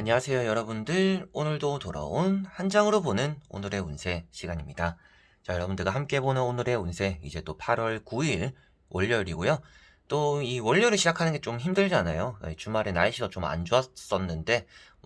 안녕하세요, 여러분들. 오늘도 돌아온 한 장으로 보는 오늘의 운세 시간입니다. 자, 여러분들과 함께 보는 오늘의 운세, 이제 또 8월 9일 월요일이고요. 또 이 월요일을 시작하는 게 좀 힘들잖아요. 주말에 날씨가 좀 안 좋았었는데,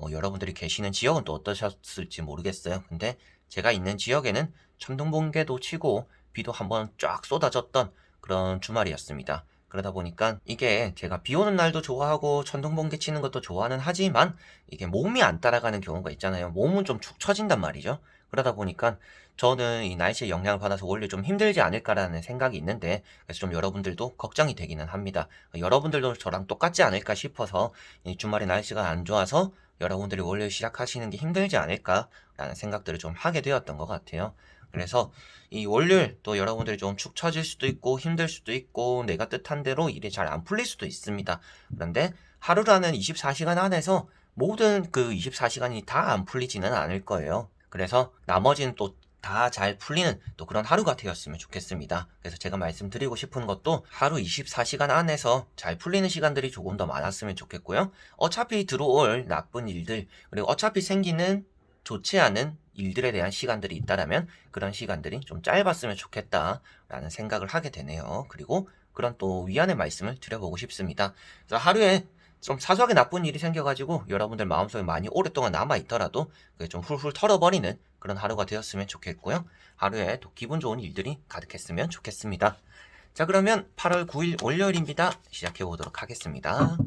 여러분들이 계시는 지역은 또 어떠셨을지 모르겠어요. 근데 제가 있는 지역에는 천둥번개도 치고 비도 한번 쫙 쏟아졌던 그런 주말이었습니다. 그러다 보니까 이게 제가 비 오는 날도 좋아하고 천둥번개 치는 것도 좋아는 하지만 이게 몸이 안 따라가는 경우가 있잖아요. 몸은 좀 축 처진단 말이죠. 그러다 보니까 저는 이 날씨에 영향을 받아서 오히려 좀 힘들지 않을까라는 생각이 있는데, 그래서 좀 여러분들도 걱정이 되기는 합니다. 여러분들도 저랑 똑같지 않을까 싶어서 이 주말에 날씨가 안 좋아서 여러분들이 월요일 시작하시는 게 힘들지 않을까라는 생각들을 좀 하게 되었던 것 같아요. 그래서 이 월요일 또 여러분들이 좀 축 처질 수도 있고 힘들 수도 있고 내가 뜻한 대로 일이 잘 안 풀릴 수도 있습니다. 그런데 하루라는 24시간 안에서 모든 그 24시간이 다 안 풀리지는 않을 거예요. 그래서 나머지는 또 다 잘 풀리는 또 그런 하루가 되었으면 좋겠습니다. 그래서 제가 말씀드리고 싶은 것도 하루 24시간 안에서 잘 풀리는 시간들이 조금 더 많았으면 좋겠고요. 어차피 들어올 나쁜 일들, 그리고 어차피 생기는 좋지 않은 일들에 대한 시간들이 있다라면 그런 시간들이 좀 짧았으면 좋겠다라는 생각을 하게 되네요. 그리고 그런 또 위안의 말씀을 드려보고 싶습니다. 그래서 하루에 좀 사소하게 나쁜 일이 생겨가지고 여러분들 마음속에 많이 오랫동안 남아있더라도 그게 좀 훌훌 털어버리는 그런 하루가 되었으면 좋겠고요. 하루에 또 기분 좋은 일들이 가득했으면 좋겠습니다. 자, 그러면 8월 9일 월요일입니다. 시작해 보도록 하겠습니다.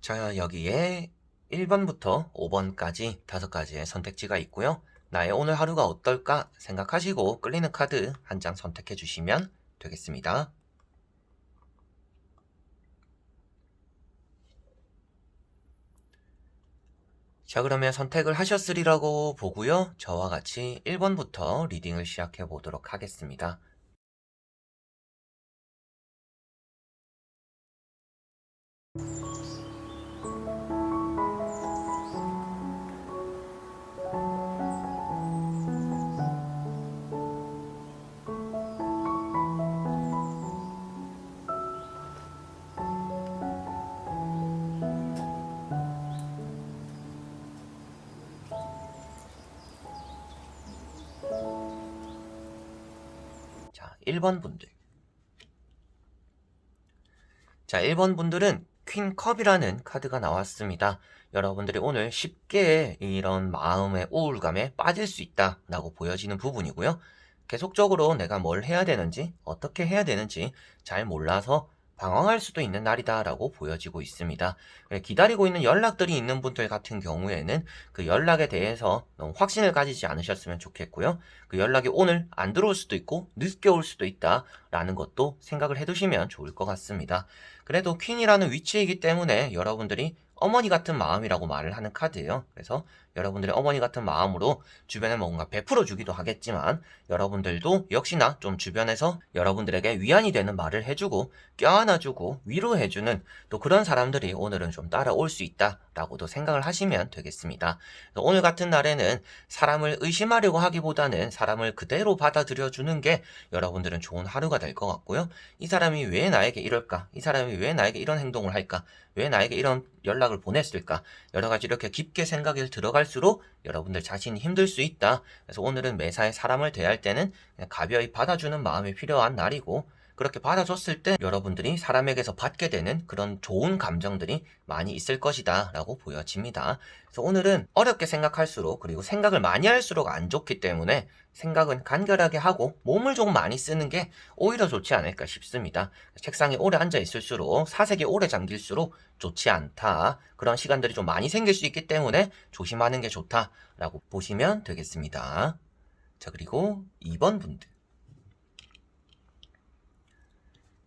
자, 여기에 1번부터 5번까지 5가지의 선택지가 있고요. 나의 오늘 하루가 어떨까 생각하시고 끌리는 카드 한 장 선택해 주시면 되겠습니다. 자, 그러면 선택을 하셨으리라고 보고요. 저와 같이 1번부터 리딩을 시작해 보도록 하겠습니다. 자, 1번 분들. 자, 1번 분들은 퀸 컵이라는 카드가 나왔습니다. 여러분들이 오늘 쉽게 이런 마음의 우울감에 빠질 수 있다라고 보여지는 부분이고요. 계속적으로 내가 뭘 해야 되는지, 어떻게 해야 되는지 잘 몰라서 방황할 수도 있는 날이다라고 보여지고 있습니다. 기다리고 있는 연락들이 있는 분들 같은 경우에는 그 연락에 대해서 너무 확신을 가지지 않으셨으면 좋겠고요. 그 연락이 오늘 안 들어올 수도 있고 늦게 올 수도 있다라는 것도 생각을 해두시면 좋을 것 같습니다. 그래도 퀸이라는 위치이기 때문에 여러분들이 어머니 같은 마음이라고 말을 하는 카드예요. 그래서 여러분들의 어머니 같은 마음으로 주변에 뭔가 베풀어 주기도 하겠지만 여러분들도 역시나 좀 주변에서 여러분들에게 위안이 되는 말을 해주고 껴안아주고 위로해주는 또 그런 사람들이 오늘은 좀 따라올 수 있다라고도 생각을 하시면 되겠습니다. 오늘 같은 날에는 사람을 의심하려고 하기보다는 사람을 그대로 받아들여주는 게 여러분들은 좋은 하루가 될 것 같고요. 이 사람이 왜 나에게 이럴까? 이 사람이 왜 나에게 이런 행동을 할까? 왜 나에게 이런 연락을 보냈을까? 여러 가지 이렇게 깊게 생각이 들어갈수록 여러분들 자신이 힘들 수 있다. 그래서 오늘은 매사에 사람을 대할 때는 그냥 가벼이 받아주는 마음이 필요한 날이고, 그렇게 받아줬을 때 여러분들이 사람에게서 받게 되는 그런 좋은 감정들이 많이 있을 것이다 라고 보여집니다. 그래서 오늘은 어렵게 생각할수록, 그리고 생각을 많이 할수록 안 좋기 때문에 생각은 간결하게 하고 몸을 좀 많이 쓰는 게 오히려 좋지 않을까 싶습니다. 책상에 오래 앉아 있을수록, 사색에 오래 잠길수록 좋지 않다. 그런 시간들이 좀 많이 생길 수 있기 때문에 조심하는 게 좋다라고 보시면 되겠습니다. 자, 그리고 2번 분들.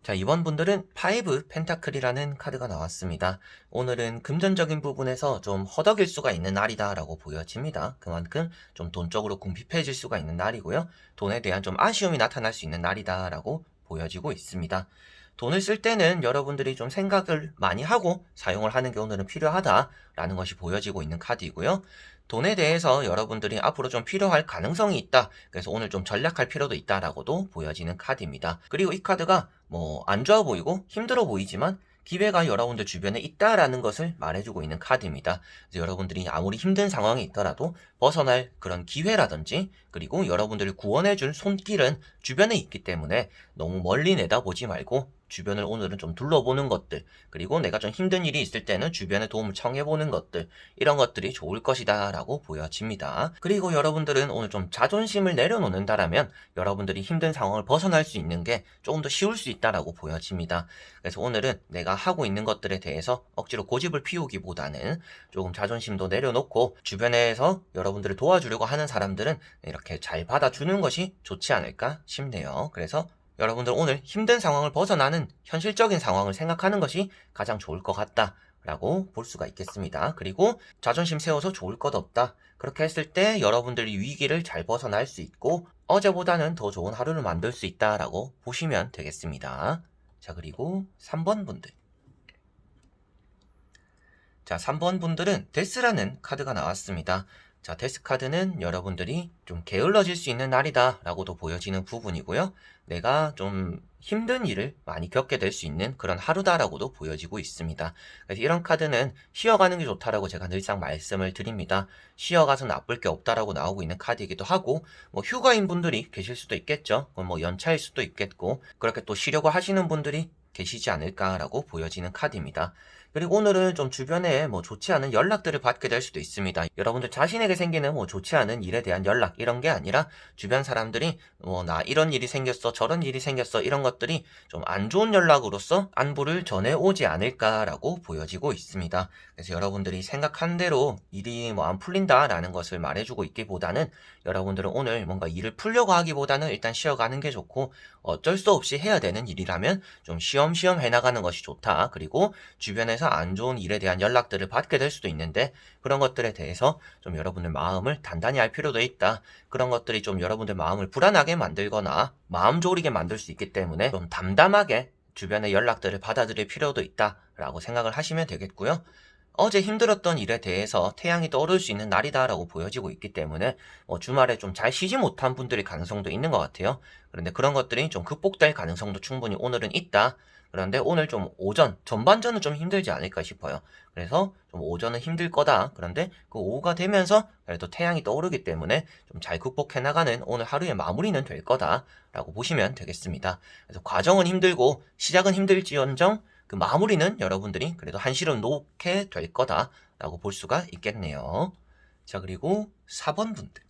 자, 이번 분들은 5 펜타클이라는 카드가 나왔습니다. 오늘은 금전적인 부분에서 좀 허덕일 수가 있는 날이다 라고 보여집니다. 그만큼 좀 돈적으로 궁핍해질 수가 있는 날이고요. 돈에 대한 좀 아쉬움이 나타날 수 있는 날이다 라고 보여지고 있습니다. 돈을 쓸 때는 여러분들이 좀 생각을 많이 하고 사용을 하는 게 오늘은 필요하다라는 것이 보여지고 있는 카드이고요. 돈에 대해서 여러분들이 앞으로 좀 필요할 가능성이 있다. 그래서 오늘 좀 전략할 필요도 있다라고도 보여지는 카드입니다. 그리고 이 카드가 뭐 안 좋아 보이고 힘들어 보이지만 기회가 여러분들 주변에 있다라는 것을 말해주고 있는 카드입니다. 그래서 여러분들이 아무리 힘든 상황이 있더라도 벗어날 그런 기회라든지, 그리고 여러분들을 구원해줄 손길은 주변에 있기 때문에 너무 멀리 내다보지 말고 주변을 오늘은 좀 둘러보는 것들, 그리고 내가 좀 힘든 일이 있을 때는 주변의 도움을 청해보는 것들, 이런 것들이 좋을 것이다 라고 보여집니다. 그리고 여러분들은 오늘 좀 자존심을 내려놓는다라면 여러분들이 힘든 상황을 벗어날 수 있는 게 조금 더 쉬울 수 있다라고 보여집니다. 그래서 오늘은 내가 하고 있는 것들에 대해서 억지로 고집을 피우기보다는 조금 자존심도 내려놓고 주변에서 여러분들을 도와주려고 하는 사람들은 이렇게 잘 받아주는 것이 좋지 않을까 싶네요. 그래서 여러분들 오늘 힘든 상황을 벗어나는 현실적인 상황을 생각하는 것이 가장 좋을 것 같다 라고 볼 수가 있겠습니다. 그리고 자존심 세워서 좋을 것 없다. 그렇게 했을 때 여러분들이 위기를 잘 벗어날 수 있고 어제보다는 더 좋은 하루를 만들 수 있다라고 보시면 되겠습니다. 자, 그리고 3번 분들. 자, 3번 분들은 데스라는 카드가 나왔습니다. 자, 데스 카드는 여러분들이 좀 게을러질 수 있는 날이다 라고도 보여지는 부분이고요. 내가 좀 힘든 일을 많이 겪게 될 수 있는 그런 하루다라고도 보여지고 있습니다. 그래서 이런 카드는 쉬어가는 게 좋다라고 제가 늘상 말씀을 드립니다. 쉬어가서 나쁠 게 없다라고 나오고 있는 카드이기도 하고, 뭐 휴가인 분들이 계실 수도 있겠죠. 뭐 연차일 수도 있겠고, 그렇게 또 쉬려고 하시는 분들이 계시지 않을까라고 보여지는 카드입니다. 그리고 오늘은 좀 주변에 뭐 좋지 않은 연락들을 받게 될 수도 있습니다. 여러분들 자신에게 생기는 뭐 좋지 않은 일에 대한 연락, 이런 게 아니라 주변 사람들이 뭐 나 이런 일이 생겼어, 저런 일이 생겼어, 이런 것들이 좀 안 좋은 연락으로서 안부를 전해오지 않을까라고 보여지고 있습니다. 그래서 여러분들이 생각한 대로 일이 뭐 안 풀린다라는 것을 말해주고 있기보다는 여러분들은 오늘 뭔가 일을 풀려고 하기보다는 일단 쉬어가는 게 좋고, 어쩔 수 없이 해야 되는 일이라면 좀 쉬엄쉬엄 해나가는 것이 좋다. 그리고 주변에서 안 좋은 일에 대한 연락들을 받게 될 수도 있는데 그런 것들에 대해서 좀 여러분들 마음을 단단히 할 필요도 있다. 그런 것들이 좀 여러분들 마음을 불안하게 만들거나 마음 졸이게 만들 수 있기 때문에 좀 담담하게 주변의 연락들을 받아들일 필요도 있다라고 생각을 하시면 되겠고요. 어제 힘들었던 일에 대해서 태양이 떠오를 수 있는 날이다라고 보여지고 있기 때문에 주말에 좀 잘 쉬지 못한 분들의 가능성도 있는 것 같아요. 그런데 그런 것들이 좀 극복될 가능성도 충분히 오늘은 있다. 그런데 오늘 좀 오전, 전반전은 좀 힘들지 않을까 싶어요. 그래서 좀 오전은 힘들 거다. 그런데 그 오후가 되면서 그래도 태양이 떠오르기 때문에 좀 잘 극복해 나가는 오늘 하루의 마무리는 될 거다라고 보시면 되겠습니다. 그래서 과정은 힘들고 시작은 힘들지언정 그 마무리는 여러분들이 그래도 한시름 놓게 될 거다라고 볼 수가 있겠네요. 자, 그리고 4번 분들.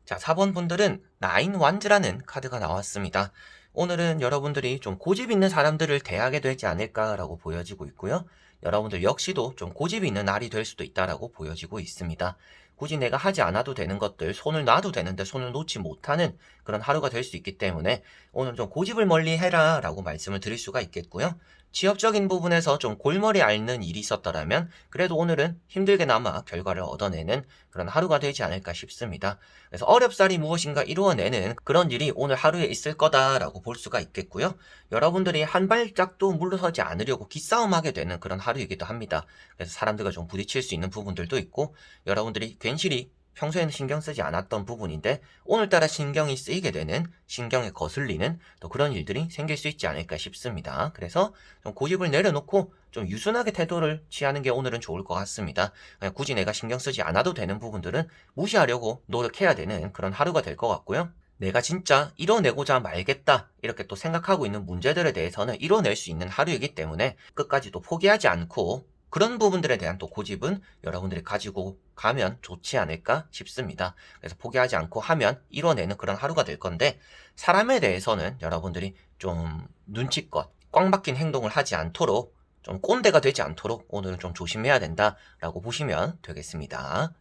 자, 4번 분들은 나인 완즈라는 카드가 나왔습니다. 오늘은 여러분들이 좀 고집 있는 사람들을 대하게 되지 않을까라고 보여지고 있고요. 여러분들 역시도 좀 고집이 있는 날이 될 수도 있다라고 보여지고 있습니다. 굳이 내가 하지 않아도 되는 것들, 손을 놔도 되는데 손을 놓지 못하는 그런 하루가 될 수 있기 때문에 오늘 좀 고집을 멀리 해라 라고 말씀을 드릴 수가 있겠고요. 취업적인 부분에서 좀 골머리 앓는 일이 있었더라면 그래도 오늘은 힘들게나마 결과를 얻어내는 그런 하루가 되지 않을까 싶습니다. 그래서 어렵사리 무엇인가 이루어내는 그런 일이 오늘 하루에 있을 거다라고 볼 수가 있겠고요. 여러분들이 한 발짝도 물러서지 않으려고 기싸움하게 되는 그런 하루이기도 합니다. 그래서 사람들과 좀 부딪힐 수 있는 부분들도 있고, 여러분들이 괜시리 평소에는 신경 쓰지 않았던 부분인데 오늘따라 신경이 쓰이게 되는, 신경에 거슬리는 또 그런 일들이 생길 수 있지 않을까 싶습니다. 그래서 좀 고집을 내려놓고 좀 유순하게 태도를 취하는 게 오늘은 좋을 것 같습니다. 그냥 굳이 내가 신경 쓰지 않아도 되는 부분들은 무시하려고 노력해야 되는 그런 하루가 될 것 같고요. 내가 진짜 이뤄내고자 말겠다 이렇게 또 생각하고 있는 문제들에 대해서는 이뤄낼 수 있는 하루이기 때문에 끝까지 또 포기하지 않고 그런 부분들에 대한 또 고집은 여러분들이 가지고 가면 좋지 않을까 싶습니다. 그래서 포기하지 않고 하면 이뤄내는 그런 하루가 될 건데, 사람에 대해서는 여러분들이 좀 눈치껏 꽉 막힌 행동을 하지 않도록, 좀 꼰대가 되지 않도록 오늘은 좀 조심해야 된다라고 보시면 되겠습니다.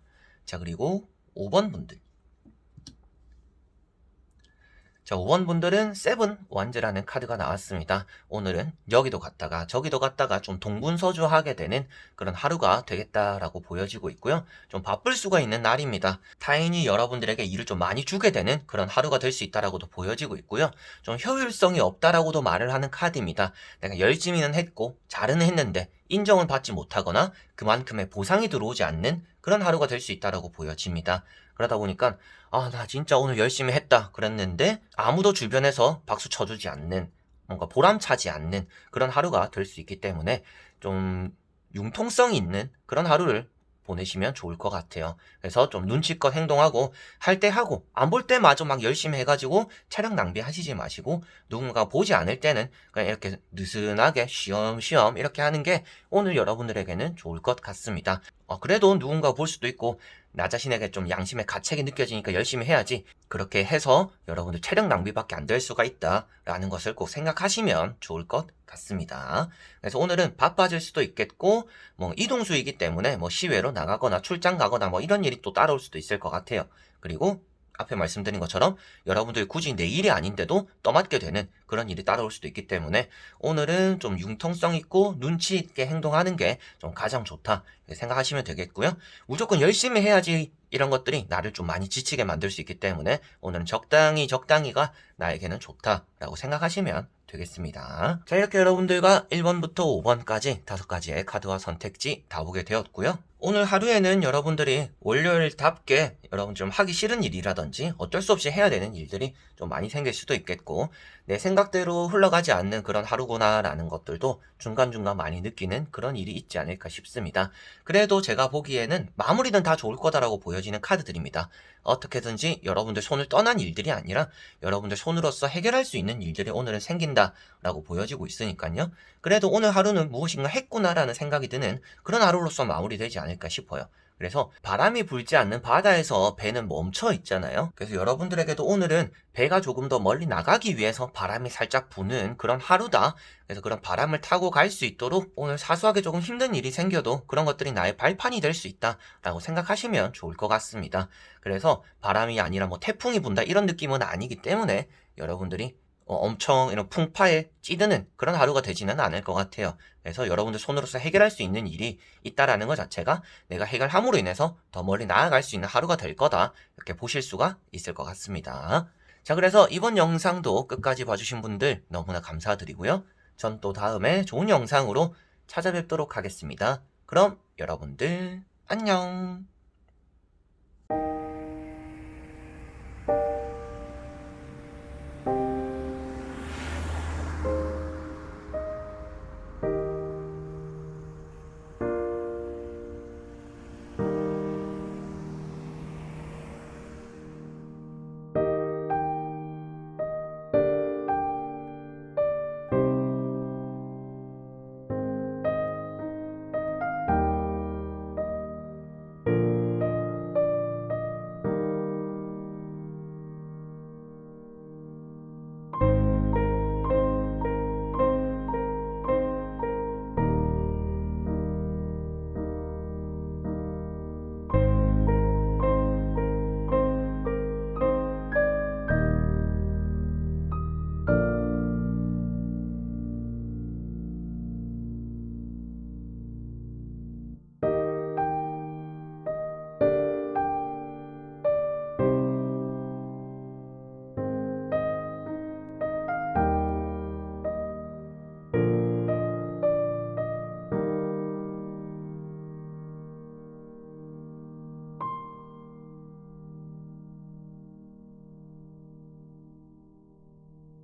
자, 그리고 5번 분들. 자, 5번 분들은 세븐 완즈라는 카드가 나왔습니다. 오늘은 여기도 갔다가 저기도 갔다가 좀 동분서주하게 되는 그런 하루가 되겠다라고 보여지고 있고요. 좀 바쁠 수가 있는 날입니다. 타인이 여러분들에게 일을 좀 많이 주게 되는 그런 하루가 될 수 있다라고도 보여지고 있고요. 좀 효율성이 없다라고도 말을 하는 카드입니다. 내가 열심히는 했고 잘은 했는데 인정을 받지 못하거나 그만큼의 보상이 들어오지 않는 그런 하루가 될 수 있다라고 보여집니다. 그러다 보니까 나 진짜 오늘 열심히 했다 그랬는데 아무도 주변에서 박수 쳐주지 않는, 뭔가 보람차지 않는 그런 하루가 될 수 있기 때문에 좀 융통성 있는 그런 하루를 보내시면 좋을 것 같아요. 그래서 좀 눈치껏 행동하고, 할 때 하고 안 볼 때마저 막 열심히 해가지고 체력 낭비하시지 마시고, 누군가 보지 않을 때는 그냥 이렇게 느슨하게 쉬엄쉬엄 이렇게 하는 게 오늘 여러분들에게는 좋을 것 같습니다. 그래도 누군가 볼 수도 있고 나 자신에게 좀 양심의 가책이 느껴지니까 열심히 해야지, 그렇게 해서 여러분들 체력 낭비밖에 안 될 수가 있다라는 것을 꼭 생각하시면 좋을 것 같습니다. 그래서 오늘은 바빠질 수도 있겠고, 뭐 이동수이기 때문에 뭐 시외로 나가거나 출장 가거나 뭐 이런 일이 또 따라올 수도 있을 것 같아요. 그리고 앞에 말씀드린 것처럼 여러분들이 굳이 내 일이 아닌데도 떠맡게 되는 그런 일이 따라올 수도 있기 때문에 오늘은 좀 융통성 있고 눈치 있게 행동하는 게 좀 가장 좋다 생각하시면 되겠고요. 무조건 열심히 해야지 이런 것들이 나를 좀 많이 지치게 만들 수 있기 때문에 오늘은 적당히가 나에게는 좋다라고 생각하시면 되겠습니다. 자, 이렇게 여러분들과 1번부터 5번까지 5가지의 카드와 선택지 다 보게 되었고요. 오늘 하루에는 여러분들이 월요일답게 여러분 좀 하기 싫은 일이라든지 어쩔 수 없이 해야 되는 일들이 좀 많이 생길 수도 있겠고, 내 생각대로 흘러가지 않는 그런 하루구나 라는 것들도 중간중간 많이 느끼는 그런 일이 있지 않을까 싶습니다. 그래도 제가 보기에는 마무리는 다 좋을 거다라고 보여지는 카드들입니다. 어떻게든지 여러분들 손을 떠난 일들이 아니라 여러분들 손으로서 해결할 수 있는 일들이 오늘은 생긴다라고 보여지고 있으니까요. 그래도 오늘 하루는 무엇인가 했구나라는 생각이 드는 그런 하루로서 마무리되지 않을까 싶어요. 그래서 바람이 불지 않는 바다에서 배는 멈춰 있잖아요. 그래서 여러분들에게도 오늘은 배가 조금 더 멀리 나가기 위해서 바람이 살짝 부는 그런 하루다. 그래서 그런 바람을 타고 갈 수 있도록 오늘 사소하게 조금 힘든 일이 생겨도 그런 것들이 나의 발판이 될 수 있다라고 생각하시면 좋을 것 같습니다. 그래서 바람이 아니라 뭐 태풍이 분다 이런 느낌은 아니기 때문에 여러분들이 엄청 이런 풍파에 찌드는 그런 하루가 되지는 않을 것 같아요. 그래서 여러분들 손으로서 해결할 수 있는 일이 있다라는 것 자체가 내가 해결함으로 인해서 더 멀리 나아갈 수 있는 하루가 될 거다, 이렇게 보실 수가 있을 것 같습니다. 자, 그래서 이번 영상도 끝까지 봐주신 분들 너무나 감사드리고요. 전 또 다음에 좋은 영상으로 찾아뵙도록 하겠습니다. 그럼 여러분들 안녕.